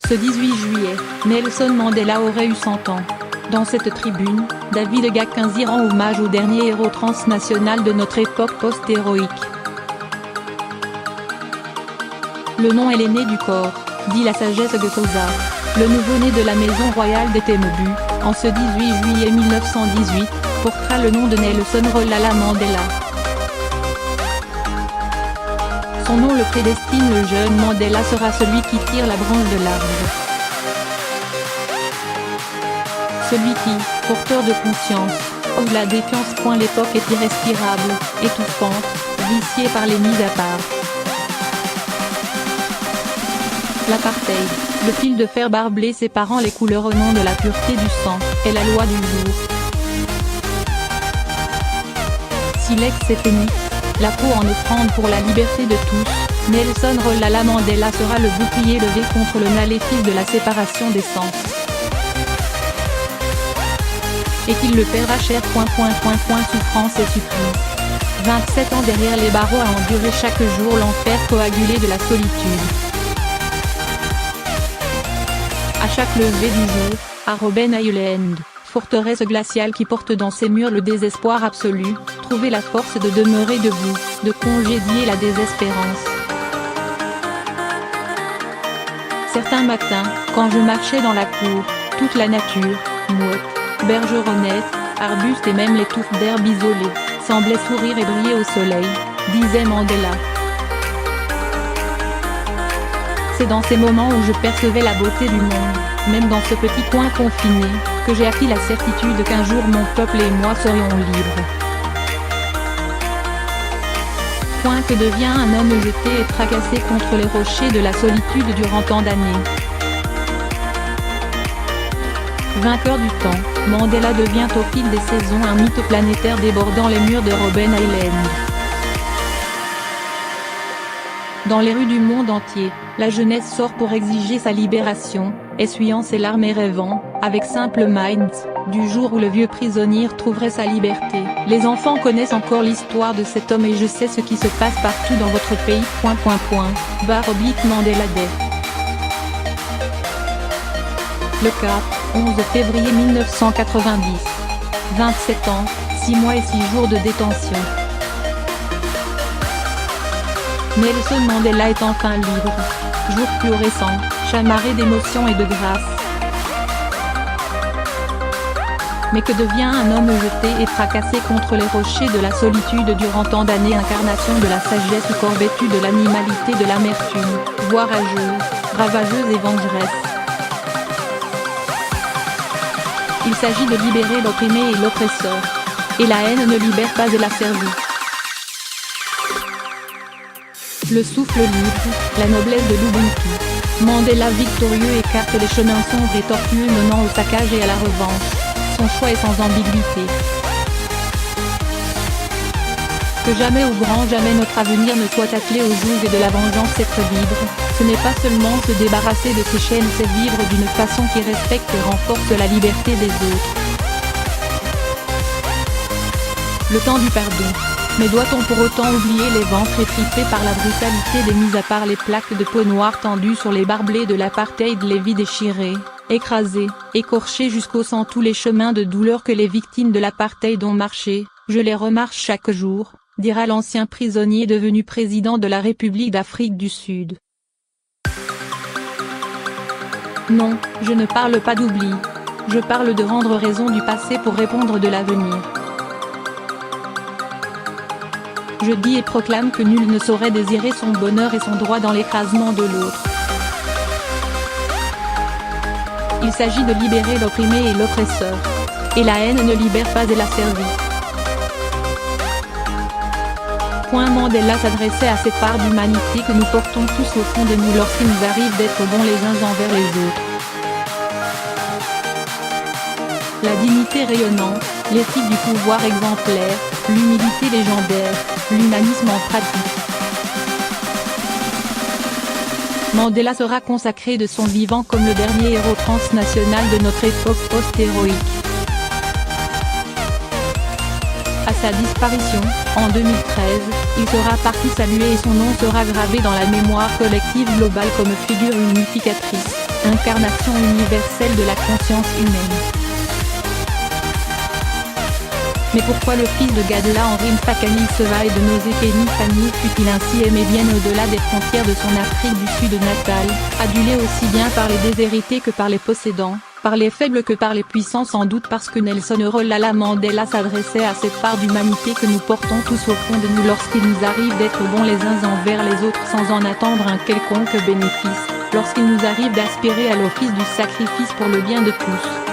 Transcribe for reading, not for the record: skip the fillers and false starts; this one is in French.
Ce 18 juillet, Nelson Mandela aurait eu 100 ans. Dans cette tribune, David Gakenzi rend hommage au dernier héros transnational de notre époque post-héroïque. Le nom est l'aîné du corps, dit la sagesse Getosa. Le nouveau-né de la maison royale des Temebu, en ce 18 juillet 1918, portera le nom de Nelson Rolihlahla Mandela. Son nom le prédestine, le jeune Mandela sera celui qui tire la branche de l'arbre. Celui qui, porteur de conscience, ose la défiance. L'époque est irrespirable, étouffante, viciée par les mises à part. L'apartheid, le fil de fer barbelé séparant les couleurs au nom de la pureté du sang, est la loi du jour. Si l'ex est unique, la peau en offrande pour la liberté de tous, Nelson Rolihlahla Mandela sera le bouclier levé contre le maléfice de la séparation des sens. Et qu'il le paiera cher. Souffrance et supplice. 27 ans derrière les barreaux à endurer chaque jour l'enfer coagulé de la solitude. À chaque lever du jour, à Robben Island, forteresse glaciale qui porte dans ses murs le désespoir absolu, trouver la force de demeurer debout, de congédier la désespérance. Certains matins, quand je marchais dans la cour, toute la nature, mouettes, bergeronnettes, arbustes et même les touffes d'herbe isolées, semblaient sourire et briller au soleil, disait Mandela. C'est dans ces moments où je percevais la beauté du monde, même dans ce petit coin confiné, que j'ai acquis la certitude qu'un jour mon peuple et moi serions libres. Que devient un homme jeté et tracassé contre les rochers de la solitude durant tant d'années. Vainqueur du temps, Mandela devient au fil des saisons un mythe planétaire débordant les murs de Robben Island. Dans les rues du monde entier, la jeunesse sort pour exiger sa libération, essuyant ses larmes et rêvant, avec Simple Minds, du jour où le vieux prisonnier trouverait sa liberté. Les enfants connaissent encore l'histoire de cet homme et je sais ce qui se passe partout dans votre pays. Mandela Day. Le Cap, 11 février 1990. 27 ans, 6 mois et 6 jours de détention. Nelson Mandela est enfin libre. Jour fluorescent, chamarré d'émotion et de grâce. Mais que devient un homme jeté et tracassé contre les rochers de la solitude durant tant d'années, incarnation de la sagesse ou corps vêtu de l'animalité de l'amertume, voix rageuse, ravageuse et vengeresse. Il s'agit de libérer l'opprimé et l'oppresseur. Et la haine ne libère pas et la servit. Le souffle libre, la noblesse de l'Ubuntu. Mandela victorieux écarte les chemins sombres et tortueux menant au saccage et à la revanche. Son choix est sans ambiguïté. Que jamais ou grand jamais notre avenir ne soit attelé au joug et de la vengeance. Être libre, ce n'est pas seulement se débarrasser de ses chaînes, c'est vivre d'une façon qui respecte et renforce la liberté des autres. Le temps du pardon. Mais doit-on pour autant oublier les ventres étrippés par la brutalité des mises à part, les plaques de peau noire tendues sur les barbelés de l'apartheid, les vies déchirées, écrasées, écorchées jusqu'au sang, tous les chemins de douleur que les victimes de l'apartheid ont marchés, je les remarche chaque jour, dira l'ancien prisonnier devenu président de la République d'Afrique du Sud. Non, je ne parle pas d'oubli. Je parle de rendre raison du passé pour répondre de l'avenir. Je dis et proclame que nul ne saurait désirer son bonheur et son droit dans l'écrasement de l'autre. Il s'agit de libérer l'opprimé et l'oppresseur. Et la haine ne libère pas et la servit. Mandela s'adressait à cette part d'humanité que nous portons tous au fond de nous lorsqu'il nous arrive d'être bons les uns envers les autres. La dignité rayonnante, l'éthique du pouvoir exemplaire, l'humilité légendaire, l'humanisme en pratique. Mandela sera consacré de son vivant comme le dernier héros transnational de notre époque post-héroïque. À sa disparition, en 2013, il sera parti saluer et son nom sera gravé dans la mémoire collective globale comme figure unificatrice, incarnation universelle de la conscience humaine. Mais pourquoi le fils de Gadla Henri Mfakani Sevaï de Nosé-Kéni Fani fut-il ainsi aimé bien au-delà des frontières de son Afrique du Sud natale, adulé aussi bien par les déshérités que par les possédants, par les faibles que par les puissants, sans doute parce que Nelson Rolola Mandela s'adressait à cette part d'humanité que nous portons tous au fond de nous lorsqu'il nous arrive d'être bons les uns envers les autres sans en attendre un quelconque bénéfice, lorsqu'il nous arrive d'aspirer à l'office du sacrifice pour le bien de tous.